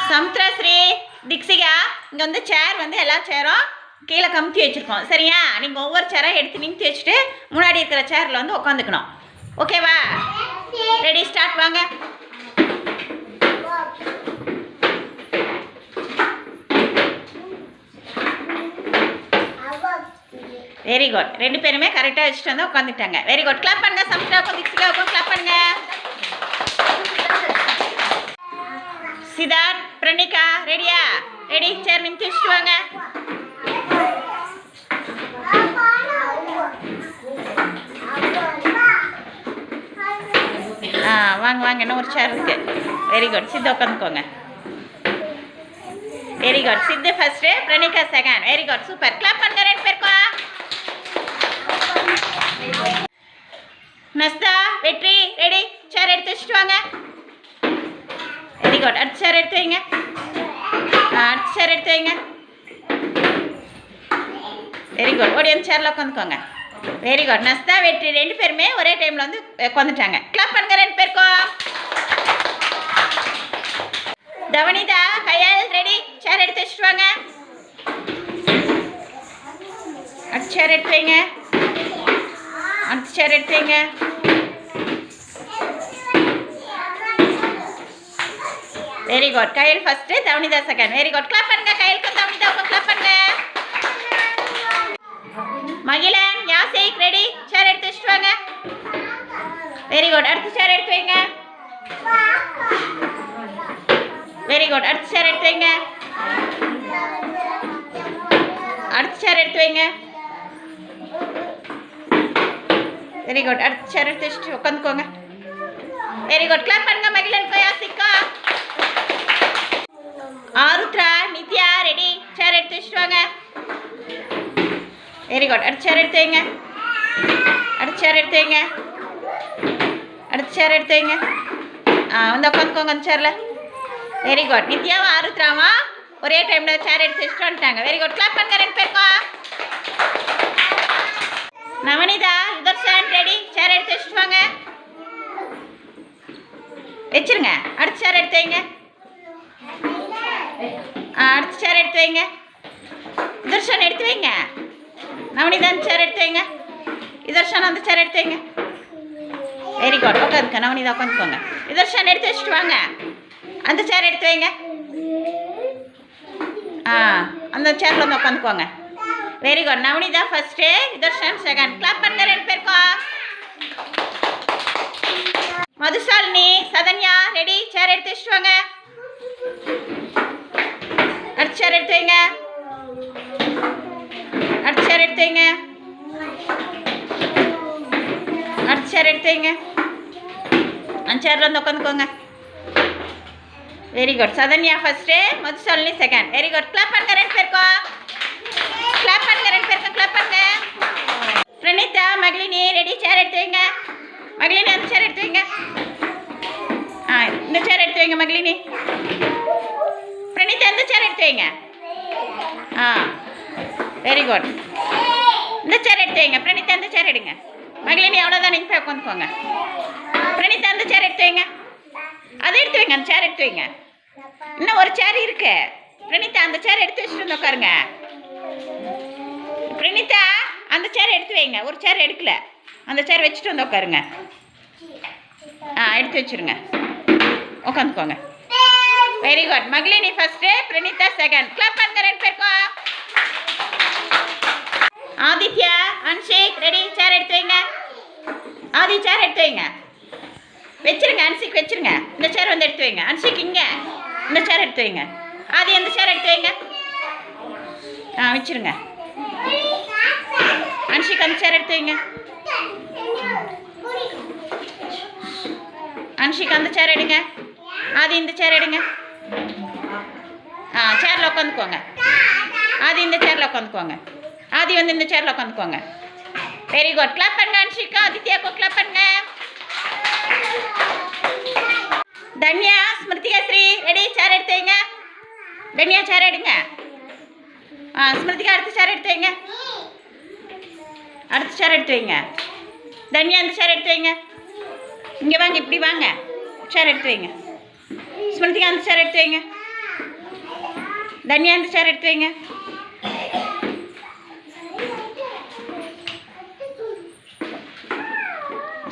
சமுத்திரஸ்ரீ திக்ஷிகா இங்கே வந்து சேர் வந்து எல்லா சேரும் கீழே கமுத்தி வச்சுருக்கோம். சரியா? நீங்கள் ஒவ்வொரு சேராக எடுத்து நிமித்தி வச்சுட்டு முன்னாடி இருக்கிற சேரில் வந்து உட்காந்துக்கணும். ஓகேவா? Ready, start. வாங்க. Very good. ரெண்டு பேருமே கரெக்டாக வச்சுட்டு வந்து உட்காந்துட்டாங்க. Very good. கிளாப் பண்ணுங்க. சமுத்திராவுக்கும் திக்ஷிகாவுக்கும் கிளாப் பண்ணுங்க. சித்தார்த், பிரணிகா ரெடியா? ரெடி, சேர் நிமித்தி வச்சுட்டு வாங்க. வாங்க வாங்க, இன்னும் ஒரு சேர் இருக்கு. Very good. சித்து உட்காந்துக்கோங்க. Very good. Sidhu first, Pranika second. Very good, super. Clap பண்ணுங்க ரெண்டு பேருக்கும். நஸ்தா, வெற்றி ரெடி, சேர் எடுத்து வச்சுட்டு வாங்க. Very good. அடுத்த சேர் எடுத்து வைங்க. அடுத்த சேர் எடுத்து வைங்க. Very good. ஓடி வந்து சேரில் உட்காந்துக்கோங்க. Very good. நஸ்தா, வெற்றி ரெண்டு பேருமே ஒரே டைமில் வந்து உட்காந்துட்டாங்க. கிளாப் பண்ணுங்க ரெண்டு பேருக்கும். தவனிதா, கயல் ரெடி, சேர் எடுத்து வச்சுட்டு வாங்க. அடுத்த சேர் எடுத்து வைங்க. அடுத்த சேர் எடுத்து வைங்க. Very good. Kayal first, Thavanitha second. Very good. Clap பண்ணுங்க. கயலுக்கும் தவனிதாவுக்கும் கிளாப் பண்ணுங்க. மகிழன், யாசிக் ரெடி, சேர் எடுத்து வச்சுட்டு வாங்க. Very good. அடுத்த சேர் எடுத்து வைங்க. Very good. அடுத்த சேர் எடுத்து வைங்க. அடுத்த சேர் எடுத்து வைங்க. Very good. அடுத்த சேர் எடுத்து வச்சுட்டு உட்காந்துக்கோங்க. Very good. கிளாப் பண்ணுங்க மகிழனுக்கும் யாசிக்கும். ஆருத்ரா, நித்யா ரெடி, சேர் எடுத்து வச்சுட்டு வாங்க. Very good. அடுத்த சேர் எடுத்து வைங்க. அடுத்த சேர் எடுத்து வைங்க. அடுத்த சேர் எடுத்து வைங்க. வந்து உட்காந்துக்கோங்க அந்த சேரில். Very good. நித்யாவும் ஆருத்ராமா ஒரே டைமில் சேர் எடுத்து வச்சுட்டு வந்துட்டாங்க. Very good. கிளாப் பண்ணுங்க ரெண்டு பேருக்கும். நவனிதா, யுதர்ஷன் ரெடி, சேர் எடுத்து வச்சுட்டு வாங்க. வச்சிருங்க. அடுத்த சேர் எடுத்து வைங்க. அடுத்த சேர் எடுத்து வைங்க. யுதர்ஷன் எடுத்து வைங்க. நவனிதா அந்த சேர் எடுத்து வைங்க. யுதர்ஷன் அந்த சேர் எடுத்து வைங்க. Very good. உட்காந்துக்க. நவனிதா உட்காந்துக்கோங்க. யுதர்ஷன் எடுத்து வச்சுட்டு வாங்க. அந்த சேர் எடுத்து வைங்க. அந்த சேரில் வந்து உட்காந்துக்கோங்க. Very good. Navanitha first, Yudharshan second. Clap பண்ணுங்க ரெண்டு பேருக்கும். மதுசாலினி, சதன்யா ரெடி, சேர் எடுத்து வச்சுட்டு வாங்க. அடுத்த சேர் எடுத்து வைங்க. அடுத்த சேர் எடுத்து வைங்க. அடுத்த சேர் எடுத்து வைங்க. அந்த சேரில் வந்து உட்காந்துக்கோங்க. Very good. Sathanya first, Madhushalini second. Very good. Clap பண்ணுங்க ரெண்டு பேருக்கும். கிளாப் பண்ணுங்க ரெண்டு பேருக்கும். கிளாப் பண்ணுங்க. பிரணிதா, மகிழினி ரெடி, சேர் எடுத்து வைங்க. மகிழினி அந்த சேர் எடுத்து வைங்க. இந்த சேர் எடுத்து வைங்க மகிழினி. பிரணிதா இந்த சேர் எடுத்து வைங்க. Very good. இந்த சேர் எடுத்து வைங்க. பிரணிதா இந்த சேர் எடுங்க. மகிழினி அவ்வளோதான், நீங்கள் போய் உட்காந்துக்கோங்க. பிரணிதா அந்த சேர் எடுத்து வைங்க. அதை எடுத்து வைங்க. அந்த சேர் எடுத்து வைங்க. இன்னும் ஒரு சேர் இருக்கு. பிரணிதா அந்த சேர் எடுத்து வச்சுட்டு வந்து உட்காருங்க. பிரணிதா அந்த சேர் எடுத்து வைங்க. ஒரு சேர் எடுக்கல, அந்த சேர் வச்சுட்டு வந்து உட்காருங்க. எடுத்து வச்சுருங்க. உட்காந்துக்கோங்க. Very good. Magizhini first, Pranitha second. Clap பண்ணுங்க ரெண்டு பேருக்கும். ஆதித்யா, அன்ஷிக் ரெடி, சேர் எடுத்து வைங்க. ஆதி சேர் எடுத்து வைங்க. வச்சிருங்க. அன்ஷிக் வச்சிருங்க. இந்த சேர் வந்து எடுத்து வைங்க. அன்ஷிக் இங்கே இந்த சேர் எடுத்து வைங்க. ஆதி அந்த சேர் எடுத்து வைங்க. வச்சிருங்க. அன்ஷிக் அந்த சேர் எடுத்து வைங்க. அன்ஷிக் அந்த சேர் எடுங்க. ஆதி இந்த சேர் எடுங்க. சேரில் உட்காந்துக்கோங்க. ஆதி இந்த சேரில் உட்காந்துக்கோங்க. ஆதி வந்து இந்த சேரில் உட்காந்துக்கோங்க. Very good. கிளாப் பண்ணுங்க அன்ஷிகா. ஆதித்யாவுக்கு கிளாப் பண்ணுங்க. தன்யா, ஸ்மிருதிகா ஸ்ரீ ரெடி, சேர் எடுத்து வைங்க. தன்யா சேர் எடுங்க. ஸ்மிருதிகா அடுத்த சேர் எடுத்து வைங்க. அடுத்த சேர் எடுத்து வைங்க. தன்யா அந்த சேர் எடுத்து வைங்க. இங்கே வாங்க, இப்படி வாங்க. சேர் எடுத்து வைங்க. ஸ்மிருதிகா அந்த சேர் எடுத்து வைங்க. தன்யா அந்த சேர் எடுத்து வைங்க.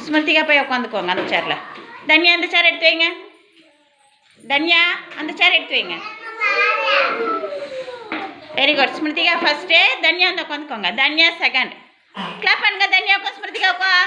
ஸ்மிருதிகா போய் உட்காந்துக்கோங்க அந்த சேரில். தன்யா அந்த சேர் எடுத்து வைங்க. தன்யா அந்த சேர் எடுத்து வைங்க. Very good. Smrithika first, Dhanya வந்து உட்காந்துக்கோங்க. தன்யா செகண்ட். கிளாப் பண்ணுங்க. தன்யாவுக்கும் ஸ்மிருதிகாவுக்கும்.